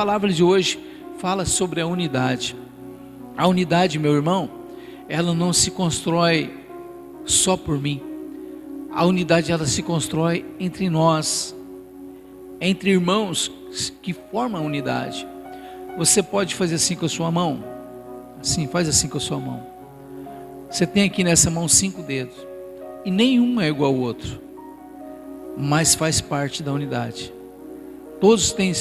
palavra de hoje fala sobre a unidade. A unidade, meu irmão, ela não se constrói só por mim. A unidade, ela se constrói entre nós, entre irmãos que formam a unidade. Você pode fazer assim com a sua mão, assim, faz assim com a sua mão. Você tem aqui nessa mão 5 dedos, e nenhum é igual ao outro, mas faz parte da unidade. Todos têm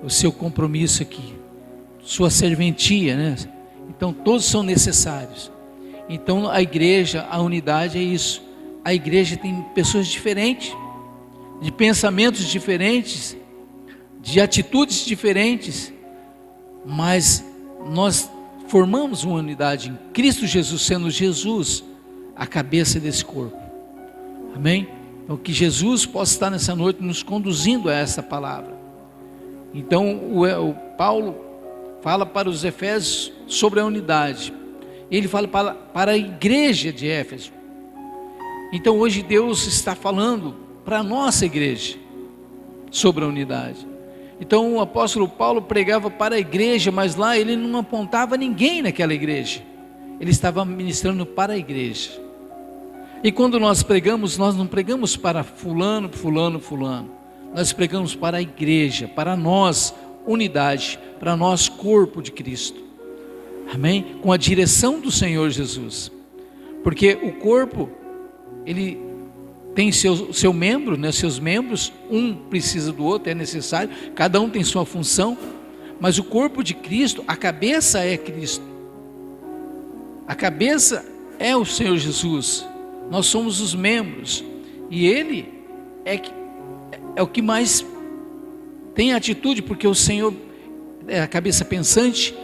o seu compromisso aqui, sua serventia, né? Então todos são necessários. Então a igreja, a unidade é isso. A igreja tem pessoas diferentes, de pensamentos diferentes, de atitudes diferentes, mas nós formamos uma unidade em Cristo Jesus, sendo Jesus a cabeça desse corpo. Amém? Então que Jesus possa estar nessa noite nos conduzindo a essa palavra. Então o Paulo fala para os Efésios sobre a unidade. Ele fala para a igreja de Éfeso. Então hoje Deus está falando para a nossa igreja sobre a unidade. Então o apóstolo Paulo pregava para a igreja, mas lá ele não apontava ninguém naquela igreja. Ele estava ministrando para a igreja. E quando nós pregamos, nós não pregamos para fulano. Nós pregamos para a igreja, para nós, unidade, para nós, corpo de Cristo. Amém? Com a direção do Senhor Jesus. Porque o corpo, ele tem seu membro, né, seus membros, um precisa do outro, é necessário, cada um tem sua função, mas o corpo de Cristo, a cabeça é Cristo, a cabeça é o Senhor Jesus, nós somos os membros, e Ele é o que mais tem atitude, porque o Senhor é a cabeça pensante,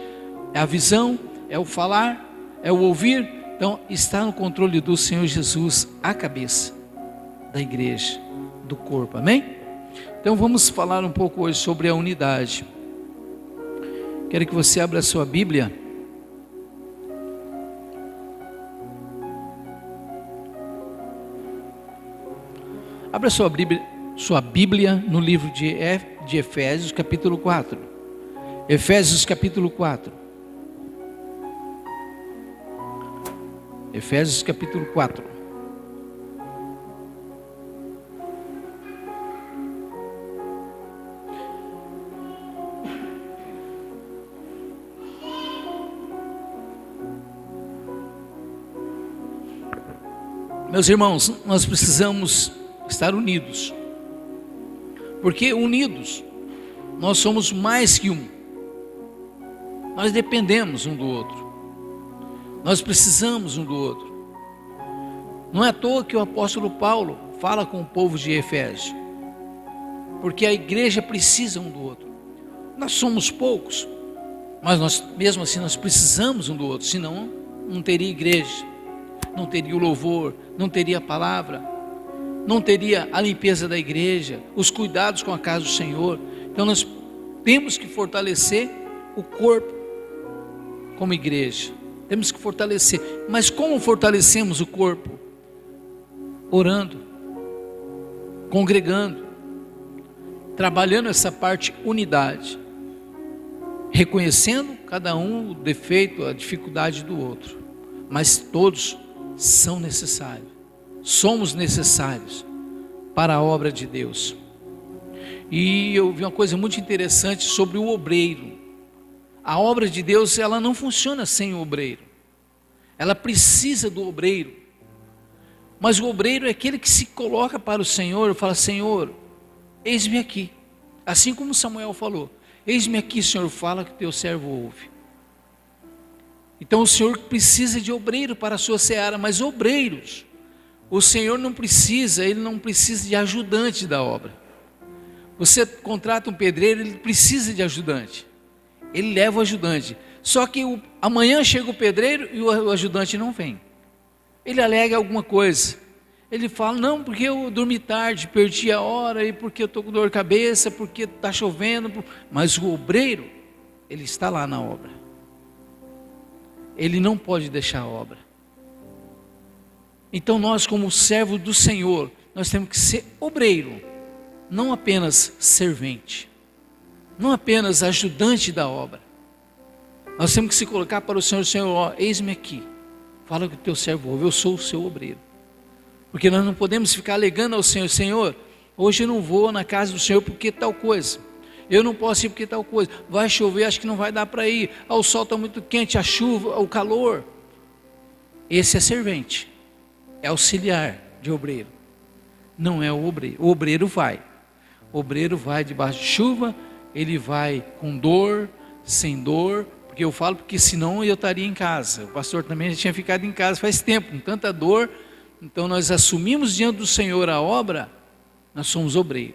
é a visão, é o falar, é o ouvir, então está no controle do Senhor Jesus, a cabeça da igreja, do corpo, amém? Então vamos falar um pouco hoje sobre a unidade. Quero que você abra a sua Bíblia. Abra sua Bíblia no livro de Efésios, capítulo 4. Efésios, capítulo 4. Efésios, capítulo 4. Meus irmãos, nós precisamos estar unidos, porque unidos nós somos mais que um, nós dependemos um do outro, nós precisamos um do outro. Não é à toa que o apóstolo Paulo fala com o povo de Efésio, porque a igreja precisa um do outro. Nós somos poucos, mas mesmo assim nós precisamos um do outro, senão não teria igreja, não teria o louvor, não teria a palavra, não teria a limpeza da igreja, os cuidados com a casa do Senhor. Então nós temos que fortalecer o corpo como igreja, temos que fortalecer. Mas como fortalecemos o corpo? Orando, congregando, trabalhando essa parte unidade, reconhecendo cada um o defeito, a dificuldade do outro, mas todos são necessários, somos necessários para a obra de Deus. E eu vi uma coisa muito interessante sobre o obreiro. A obra de Deus, ela não funciona sem o obreiro, ela precisa do obreiro, mas o obreiro é aquele que se coloca para o Senhor e fala: Senhor, eis-me aqui, assim como Samuel falou, eis-me aqui, Senhor, fala que teu servo ouve. Então o Senhor precisa de obreiro para a sua seara, mas obreiros, o Senhor não precisa, Ele não precisa de ajudante da obra. Você contrata um pedreiro, ele precisa de ajudante, ele leva o ajudante, só que amanhã chega o pedreiro e o ajudante não vem, ele alega alguma coisa, ele fala: não, porque eu dormi tarde, perdi a hora, e porque eu estou com dor de cabeça, porque está chovendo, mas o obreiro, ele está lá na obra, ele não pode deixar a obra. Então nós, como servo do Senhor, nós temos que ser obreiro, não apenas servente. não apenas ajudante da obra. Nós temos que se colocar para o Senhor: Senhor, ó, eis-me aqui, fala que o teu servo ouve, eu sou o seu obreiro. Porque nós não podemos ficar alegando ao Senhor: Senhor, hoje eu não vou na casa do Senhor porque tal coisa, eu não posso ir porque tal coisa, vai chover, acho que não vai dar para ir, o sol está muito quente, a chuva, o calor. Esse é servente, é auxiliar de obreiro, não é o obreiro. O obreiro vai debaixo de chuva, ele vai com dor, sem dor, porque eu falo porque senão eu estaria em casa. O pastor também já tinha ficado em casa faz tempo, com tanta dor. Então nós assumimos diante do Senhor a obra, nós somos obreiro.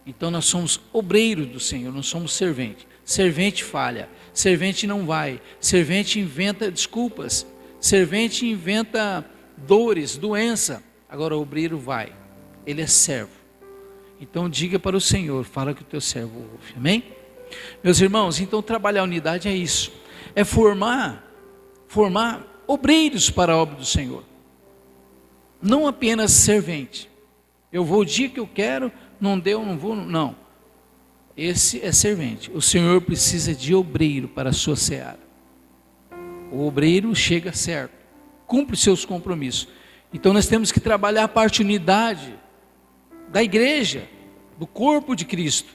Então nós somos obreiros do Senhor, não somos servente. Servente falha, servente não vai, servente inventa desculpas, servente inventa dores, doença. Agora o obreiro vai, ele é servo. Então diga para o Senhor, fala que o teu servo ouve, amém? Meus irmãos, então trabalhar a unidade é isso, é formar obreiros para a obra do Senhor, não apenas servente. Eu vou o dia que eu quero, não deu, não vou, não. Esse é servente. O Senhor precisa de obreiro para a sua seara. O obreiro chega certo, cumpre seus compromissos. Então nós temos que trabalhar a parte unidade da igreja, do corpo de Cristo.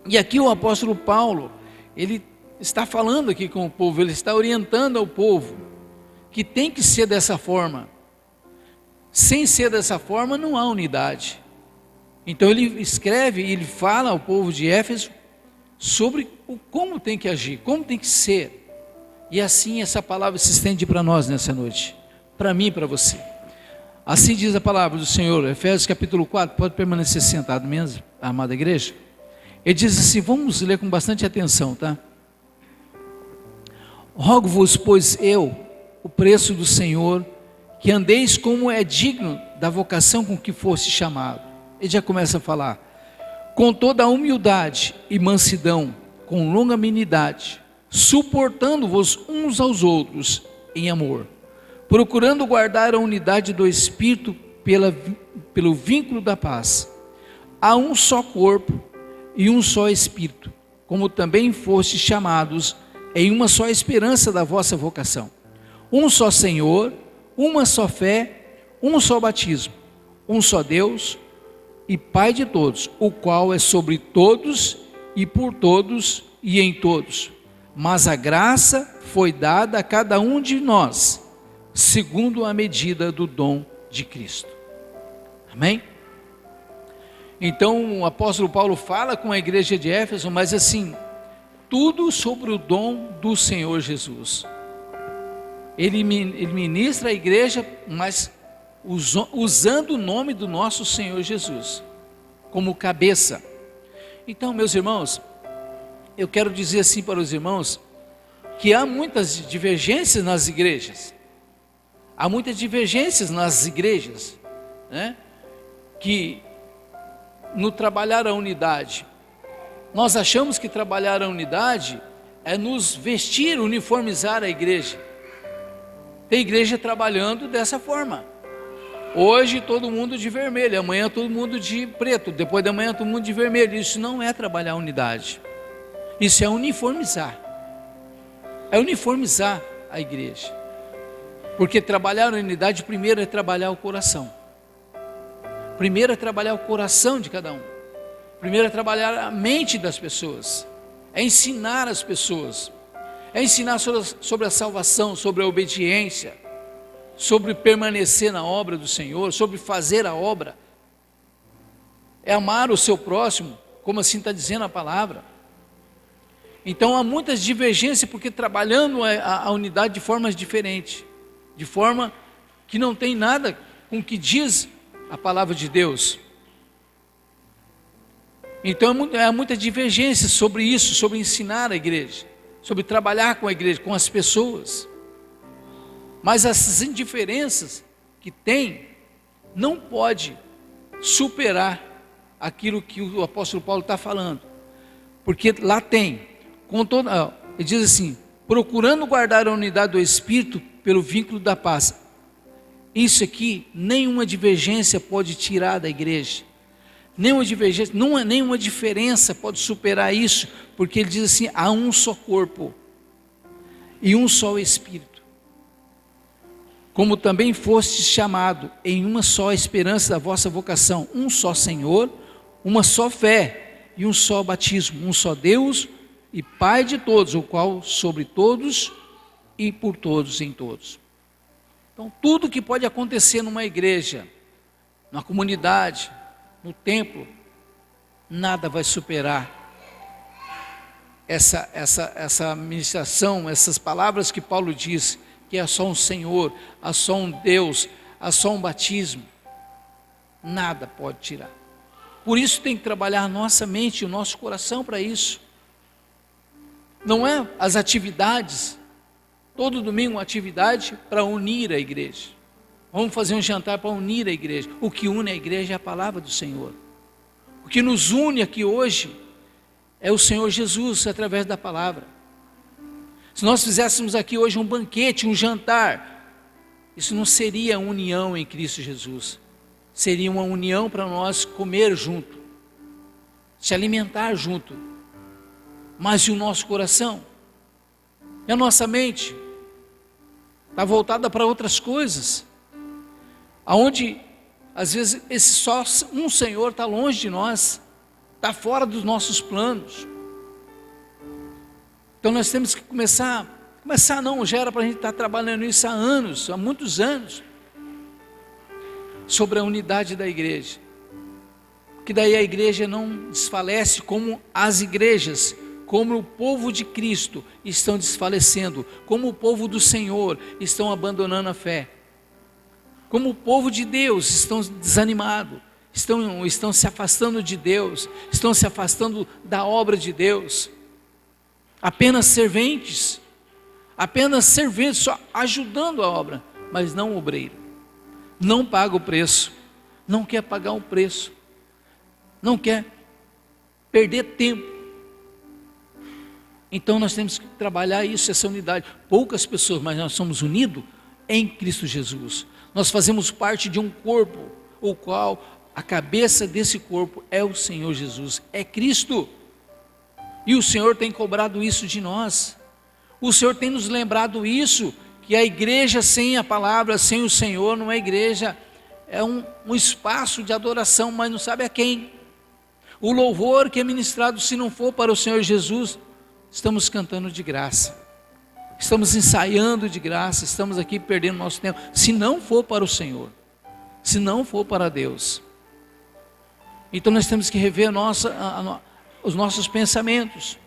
E aqui o apóstolo Paulo, ele está falando aqui com o povo, ele está orientando ao povo que tem que ser dessa forma. Sem ser dessa forma não há unidade. Então ele escreve, ele fala ao povo de Éfeso sobre como tem que agir, como tem que ser. E assim essa palavra se estende para nós nessa noite, para mim e para você. Assim diz a palavra do Senhor, Efésios capítulo 4, pode permanecer sentado mesmo, amada igreja. Ele diz assim, vamos ler com bastante atenção, tá? Rogo-vos, pois eu, o preço do Senhor, que andeis como é digno da vocação com que foste chamado. Ele já começa a falar, com toda a humildade e mansidão, com longanimidade, suportando-vos uns aos outros em amor, procurando guardar a unidade do Espírito pelo vínculo da paz. Há um só corpo e um só Espírito, como também fostes chamados em uma só esperança da vossa vocação. Um só Senhor, uma só fé, um só batismo, um só Deus e Pai de todos, o qual é sobre todos e por todos e em todos. Mas a graça foi dada a cada um de nós, segundo a medida do dom de Cristo. Amém? Então o apóstolo Paulo fala com a igreja de Éfeso, mas assim, tudo sobre o dom do Senhor Jesus. Ele ministra a igreja, mas usando o nome do nosso Senhor Jesus como cabeça. Então, meus irmãos, eu quero dizer assim para os irmãos, que há muitas divergências nas igrejas. Há muitas divergências nas igrejas, né? Que no trabalhar a unidade, nós achamos que trabalhar a unidade é nos vestir, uniformizar a igreja. Tem igreja trabalhando dessa forma. Hoje todo mundo de vermelho, amanhã todo mundo de preto, depois da manhã todo mundo de vermelho. Isso não é trabalhar a unidade. Isso é uniformizar. É uniformizar a igreja. Porque trabalhar a unidade primeiro é trabalhar o coração. Primeiro é trabalhar o coração de cada um. Primeiro é trabalhar a mente das pessoas. É ensinar as pessoas. É ensinar sobre a salvação, sobre a obediência, sobre permanecer na obra do Senhor, sobre fazer a obra. É amar o seu próximo, como assim está dizendo a palavra. Então há muitas divergências, porque trabalhando a unidade de formas diferentes, de forma que não tem nada com o que diz a palavra de Deus. Então há muita divergência sobre isso, sobre ensinar a igreja, sobre trabalhar com a igreja, com as pessoas. Mas essas indiferenças que tem, não pode superar aquilo que o apóstolo Paulo está falando. Porque lá tem, ele diz assim, procurando guardar a unidade do Espírito pelo vínculo da paz. Isso aqui, nenhuma divergência pode tirar da igreja. nenhuma divergência, não há nenhuma diferença pode superar isso, porque ele diz assim: há um só corpo e um só Espírito, como também fostes chamado em uma só esperança da vossa vocação, um só Senhor, uma só fé e um só batismo, um só Deus e Pai de todos, o qual sobre todos e por todos em todos. Então, tudo que pode acontecer numa igreja, na comunidade, no templo, nada vai superar essa ministração, essas palavras que Paulo diz, que é só um Senhor, há só um Deus, há só um batismo. Nada pode tirar. Por isso tem que trabalhar a nossa mente e o nosso coração para isso. Não é as atividades, todo domingo uma atividade para unir a igreja. Vamos fazer um jantar para unir a igreja. O que une a igreja é a palavra do Senhor. O que nos une aqui hoje é o Senhor Jesus através da palavra. Se nós fizéssemos aqui hoje um banquete, um jantar, isso não seria união em Cristo Jesus. Seria uma união para nós comer junto, se alimentar junto. Mas e o nosso coração? E a nossa mente? Está voltada para outras coisas. Aonde, às vezes, esse só um Senhor está longe de nós, está fora dos nossos planos. Então nós temos que começar não, já era para a gente estar trabalhando isso há anos, há muitos anos, sobre a unidade da igreja. Que daí a igreja não desfalece como as igrejas, como o povo de Cristo estão desfalecendo, como o povo do Senhor estão abandonando a fé, como o povo de Deus estão desanimados, estão se afastando de Deus, estão se afastando da obra de Deus, apenas serventes, só ajudando a obra, mas não obreiro, não paga o preço, não quer pagar o preço, não quer perder tempo. Então nós temos que trabalhar isso, essa unidade. Poucas pessoas, mas nós somos unidos em Cristo Jesus. Nós fazemos parte de um corpo, o qual a cabeça desse corpo é o Senhor Jesus, é Cristo. E o Senhor tem cobrado isso de nós. O Senhor tem nos lembrado isso, que a igreja sem a palavra, sem o Senhor, não é igreja, é um espaço de adoração, mas não sabe a quem. O louvor que é ministrado, se não for para o Senhor Jesus, estamos cantando de graça, estamos ensaiando de graça, estamos aqui perdendo nosso tempo, se não for para o Senhor, se não for para Deus. Então nós temos que rever os nossos pensamentos,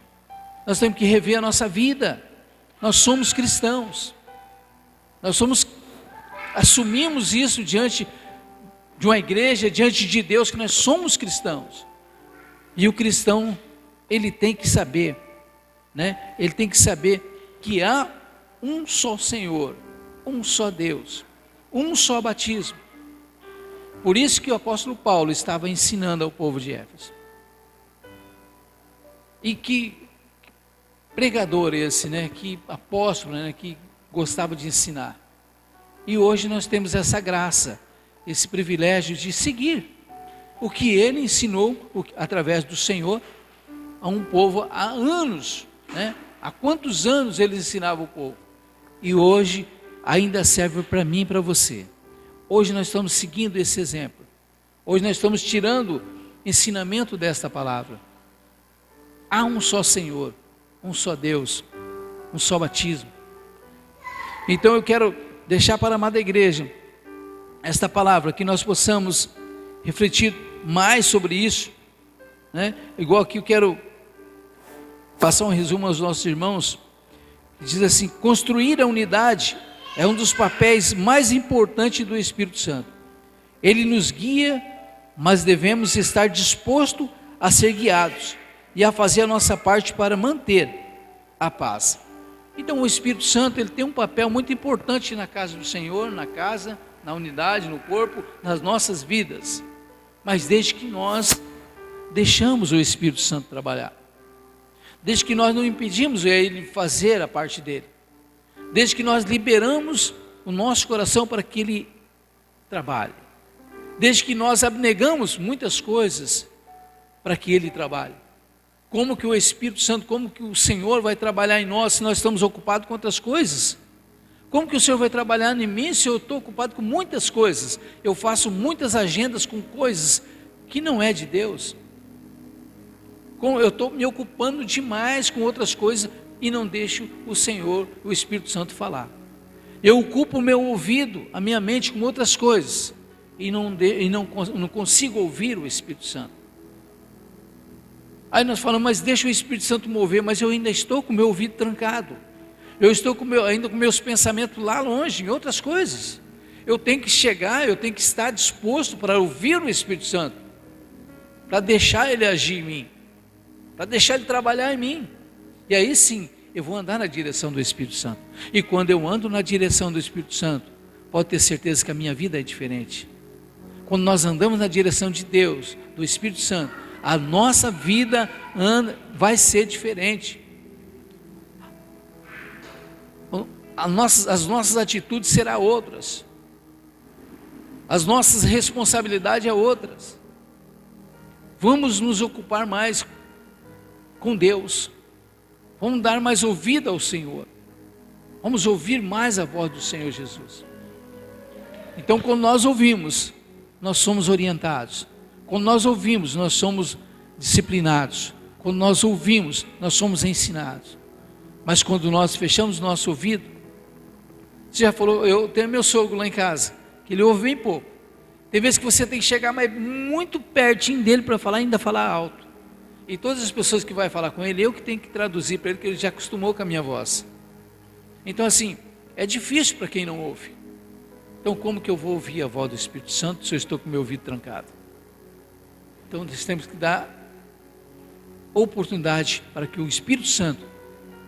nós temos que rever a nossa vida. Nós somos cristãos, assumimos isso diante de uma igreja, diante de Deus, que nós somos cristãos. E o cristão, ele tem que saber, ele tem que saber que há um só Senhor, um só Deus, um só batismo. Por isso que o apóstolo Paulo estava ensinando ao povo de Éfeso. E que pregador esse, que apóstolo, que gostava de ensinar. E hoje nós temos essa graça, esse privilégio de seguir o que ele ensinou através do Senhor a um povo há anos, Há quantos anos ele ensinava o povo? E hoje ainda serve para mim e para você. Hoje nós estamos seguindo esse exemplo. Hoje nós estamos tirando ensinamento desta palavra. Há um só Senhor, um só Deus, um só batismo. Então eu quero deixar para a amada igreja esta palavra, que nós possamos refletir mais sobre isso, Igual aqui eu quero passar um resumo aos nossos irmãos, diz assim: construir a unidade é um dos papéis mais importantes do Espírito Santo. Ele nos guia, mas devemos estar dispostos a ser guiados e a fazer a nossa parte para manter a paz. Então o Espírito Santo, ele tem um papel muito importante na casa do Senhor, na casa, na unidade, no corpo, nas nossas vidas, mas desde que nós deixamos o Espírito Santo trabalhar, desde que nós não impedimos ele fazer a parte dele, desde que nós liberamos o nosso coração para que ele trabalhe, desde que nós abnegamos muitas coisas para que Ele trabalhe. Como que o Espírito Santo, como que o Senhor vai trabalhar em nós se nós estamos ocupados com outras coisas? Como que o Senhor vai trabalhar em mim se eu estou ocupado com muitas coisas? Eu faço muitas agendas com coisas que não é de Deus. Eu estou me ocupando demais com outras coisas e não deixo o Senhor, o Espírito Santo falar. Eu ocupo o meu ouvido, a minha mente com outras coisas e não consigo ouvir o Espírito Santo. Aí nós falamos, mas deixa o Espírito Santo mover, mas eu ainda estou com o meu ouvido trancado. Eu estou ainda com meus pensamentos lá longe, em outras coisas. Eu tenho que chegar, eu tenho que estar disposto para ouvir o Espírito Santo, para deixar Ele agir em mim, para deixar Ele trabalhar em mim. E aí sim, eu vou andar na direção do Espírito Santo. E quando eu ando na direção do Espírito Santo, pode ter certeza que a minha vida é diferente. Quando nós andamos na direção de Deus, do Espírito Santo, a nossa vida vai ser diferente. As nossas atitudes serão outras. As nossas responsabilidades são outras. Vamos nos ocupar mais com Deus. Vamos dar mais ouvido ao Senhor. Vamos ouvir mais a voz do Senhor Jesus. Então, quando nós ouvimos, nós somos orientados. Quando nós ouvimos, nós somos disciplinados. Quando nós ouvimos, nós somos ensinados. Mas quando nós fechamos o nosso ouvido, você já falou, eu tenho meu sogro lá em casa, que ele ouve bem pouco. Tem vezes que você tem que chegar muito pertinho dele para falar, ainda falar alto. E todas as pessoas que vai falar com ele, eu que tenho que traduzir para ele, porque ele já acostumou com a minha voz. Então assim, é difícil para quem não ouve. Então como que eu vou ouvir a voz do Espírito Santo se eu estou com o meu ouvido trancado? Então nós temos que dar oportunidade para que o Espírito Santo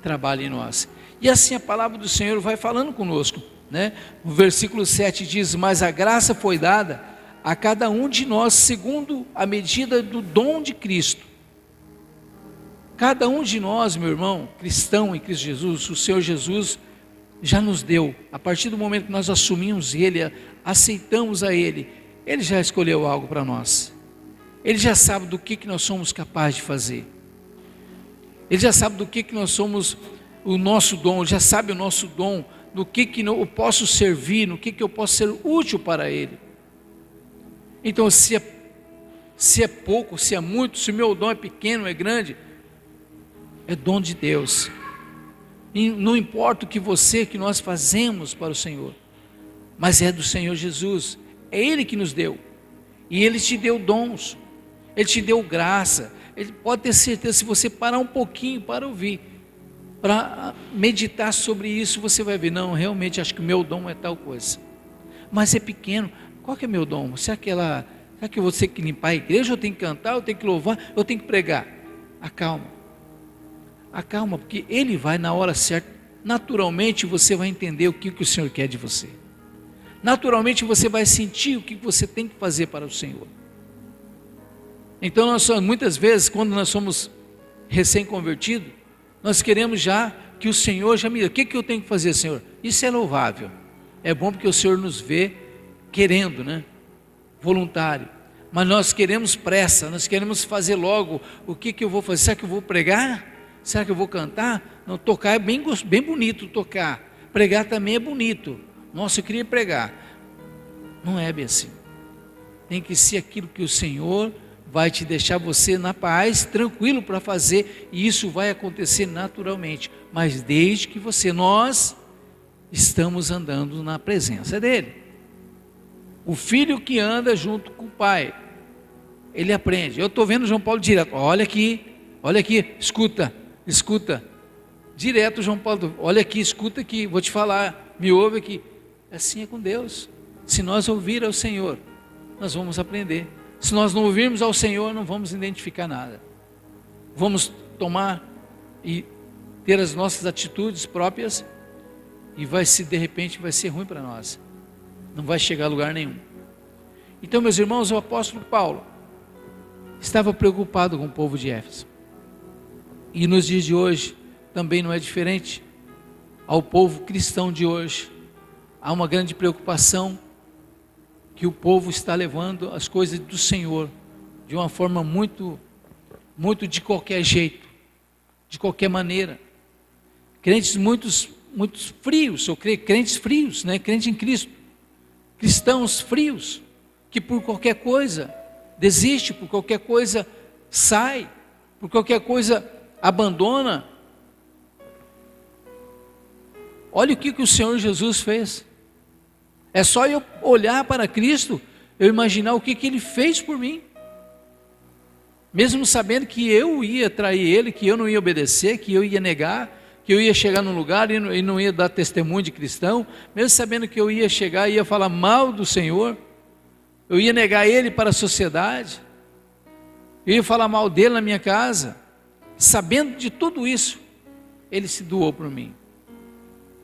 trabalhe em nós. E assim a palavra do Senhor vai falando conosco, né? O versículo 7 diz, mas a graça foi dada a cada um de nós segundo a medida do dom de Cristo. Cada um de nós, meu irmão, cristão em Cristo Jesus, o Senhor Jesus já nos deu, a partir do momento que nós assumimos Ele, aceitamos a Ele, Ele já escolheu algo para nós. Ele já sabe do que nós somos capazes de fazer. Ele já sabe do que nós somos, o nosso dom, Ele já sabe o nosso dom, no que eu posso servir, no que eu posso ser útil para Ele. Então, se é pouco, se é muito, se o meu dom é pequeno, é grande, é dom de Deus. E não importa o que nós fazemos para o Senhor, mas é do Senhor Jesus, é Ele que nos deu, e Ele te deu dons, Ele te deu graça. Ele pode ter certeza, se você parar um pouquinho para ouvir, para meditar sobre isso, você vai ver, não, realmente acho que o meu dom é tal coisa, mas é pequeno. Qual que é meu dom? Será que eu vou ter que limpar a igreja, eu tenho que cantar, eu tenho que louvar, eu tenho que pregar? Acalma, porque Ele vai na hora certa. Naturalmente você vai entender o que o Senhor quer de você. Naturalmente você vai sentir o que você tem que fazer para o Senhor. Então muitas vezes, quando nós somos recém-convertidos, nós queremos já que o Senhor já me diga, o que eu tenho que fazer, Senhor? Isso é louvável, é bom porque o Senhor nos vê querendo, né? Voluntário. Mas nós queremos pressa, nós queremos fazer logo. O que eu vou fazer? Será que eu vou pregar? Será que eu vou cantar? Não, tocar é bem bonito tocar. Pregar também é bonito. Nossa, eu queria pregar. Não é bem assim. Tem que ser aquilo que o Senhor vai te deixar você na paz, tranquilo para fazer, e isso vai acontecer naturalmente. Mas desde que nós estamos andando na presença dEle. O filho que anda junto com o pai, ele aprende. Eu estou vendo João Paulo direto, olha aqui, escuta, direto João Paulo, olha aqui, escuta aqui, vou te falar, me ouve aqui. Assim é com Deus. Se nós ouvir ao Senhor, nós vamos aprender. Se nós não ouvirmos ao Senhor, não vamos identificar nada. Vamos tomar e ter as nossas atitudes próprias, e de repente vai ser ruim para nós. Não vai chegar a lugar nenhum. Então, meus irmãos, o apóstolo Paulo estava preocupado com o povo de Éfeso. E nos dias de hoje também não é diferente. Ao povo cristão de hoje há uma grande preocupação que o povo está levando as coisas do Senhor de uma forma muito de qualquer jeito, de qualquer maneira. Crentes muitos frios, ou crentes frios, né? Crente em Cristo, cristãos frios, que por qualquer coisa desiste, por qualquer coisa sai, por qualquer coisa abandona. Olha o que o Senhor Jesus fez. É só eu olhar para Cristo, eu imaginar o que Ele fez por mim. Mesmo sabendo que eu ia trair Ele, que eu não ia obedecer, que eu ia negar, que eu ia chegar num lugar e não ia dar testemunho de cristão, mesmo sabendo que eu ia chegar e ia falar mal do Senhor, eu ia negar Ele para a sociedade, eu ia falar mal dEle na minha casa, sabendo de tudo isso, Ele se doou por mim,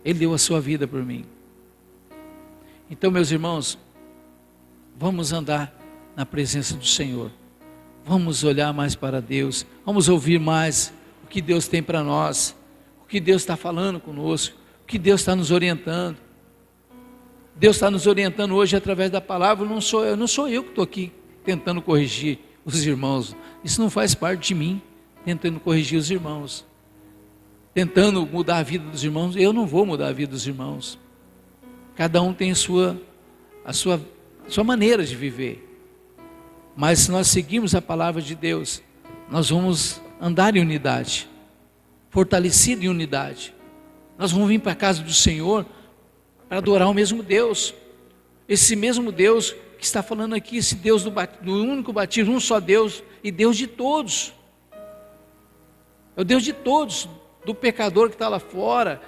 Ele deu a sua vida por mim. Então, meus irmãos, vamos andar na presença do Senhor, vamos olhar mais para Deus, vamos ouvir mais o que Deus tem para nós, o que Deus está falando conosco, o que Deus está nos orientando. Deus está nos orientando hoje através da palavra. Não sou eu que estou aqui tentando corrigir os irmãos, isso não faz parte de mim, tentando corrigir os irmãos, tentando mudar a vida dos irmãos. Eu não vou mudar a vida dos irmãos, cada um tem a sua maneira de viver, mas se nós seguirmos a palavra de Deus, nós vamos andar em unidade, fortalecido em unidade. Nós vamos vir para a casa do Senhor para adorar o mesmo Deus, esse mesmo Deus que está falando aqui, esse Deus do único batismo, um só Deus, e Deus de todos, é o Deus de todos, do pecador que está lá fora,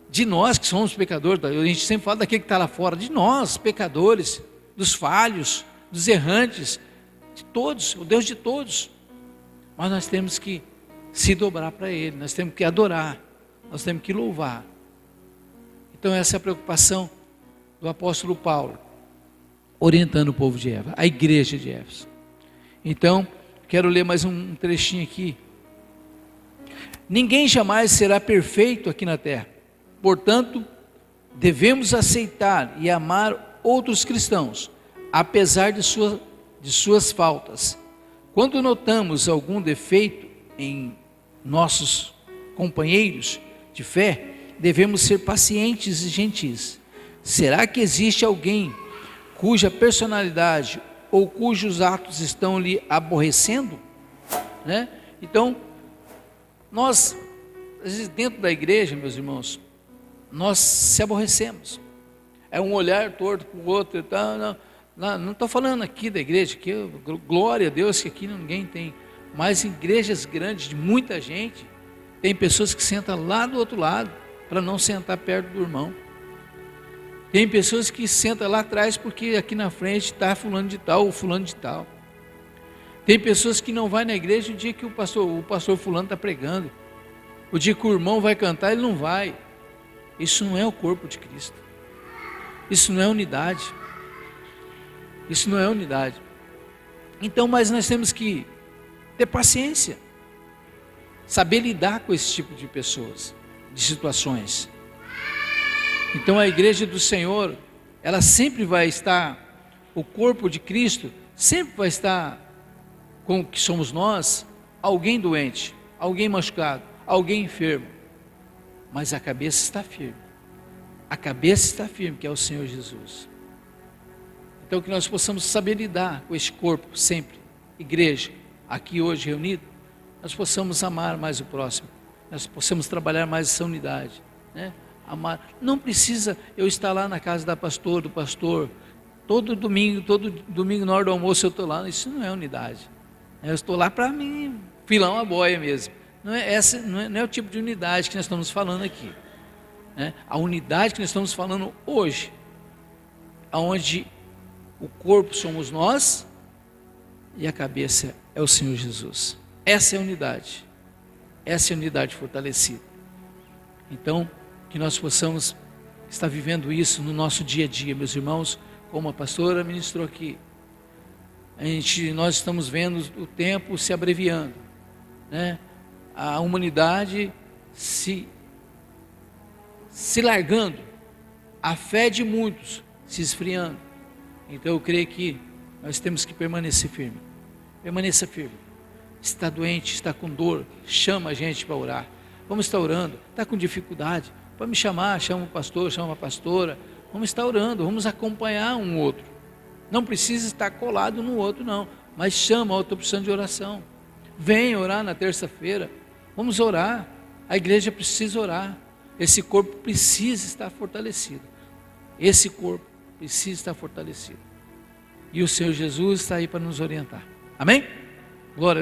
de nós que somos pecadores. A gente sempre fala daquele que está lá fora, de nós, pecadores, dos falhos, dos errantes, de todos, o Deus de todos. Mas nós temos que se dobrar para Ele, nós temos que adorar, nós temos que louvar. Então essa é a preocupação do apóstolo Paulo, orientando o povo de Éfeso, a igreja de Éfeso. Então, quero ler mais um trechinho aqui. Ninguém jamais será perfeito aqui na terra, portanto, devemos aceitar e amar outros cristãos, apesar de suas faltas. Quando notamos algum defeito em nossos companheiros de fé, devemos ser pacientes e gentis. Será que existe alguém cuja personalidade ou cujos atos estão lhe aborrecendo? Né? Então, nós, às vezes dentro da igreja, meus irmãos, nós se aborrecemos. É um olhar torto para o outro. Tá, não estou falando aqui da igreja, que glória a Deus que aqui ninguém tem. Mas em igrejas grandes, de muita gente, tem pessoas que sentam lá do outro lado, para não sentar perto do irmão. Tem pessoas que sentam lá atrás, porque aqui na frente está fulano de tal ou fulano de tal. Tem pessoas que não vai na igreja o dia que o pastor fulano está pregando. O dia que o irmão vai cantar, ele não vai. Isso não é o corpo de Cristo. Isso não é unidade. Isso não é unidade. Então, mas nós temos que ter paciência, saber lidar com esse tipo de pessoas, de situações. Então a igreja do Senhor, ela sempre vai estar, o corpo de Cristo sempre vai estar com o que somos nós, alguém doente, alguém machucado, alguém enfermo, mas a cabeça está firme. A cabeça está firme, que é o Senhor Jesus. Então que nós possamos saber lidar com este corpo sempre, igreja, aqui hoje reunido, nós possamos amar mais o próximo, nós possamos trabalhar mais essa unidade, né? Amar. Não precisa eu estar lá na casa do pastor, todo domingo na hora do almoço eu estou lá. Isso não é unidade. Eu estou lá para mim filar uma boia mesmo. Não é o tipo de unidade que nós estamos falando aqui, né? A unidade que nós estamos falando hoje, onde o corpo somos nós e a cabeça é o Senhor Jesus. Essa é a unidade. Essa é a unidade fortalecida. Então, que nós possamos estar vivendo isso no nosso dia a dia, meus irmãos, como a pastora ministrou aqui. Nós estamos vendo o tempo se abreviando, né? A humanidade se largando, a fé de muitos se esfriando, Então eu creio que nós temos que permanecer firme. Permaneça firme. Está doente, está com dor, chama a gente para orar. Vamos estar orando. Está com dificuldade, pode me chamar, chama o pastor, chama a pastora. Vamos estar orando, vamos acompanhar um outro. Não precisa estar colado no outro não, mas chama, eu estou precisando de oração. Vem orar na terça-feira, vamos orar. A igreja precisa orar. Esse corpo precisa estar fortalecido. Esse corpo precisa estar fortalecido. E o Senhor Jesus está aí para nos orientar. Amém? Glória a Deus.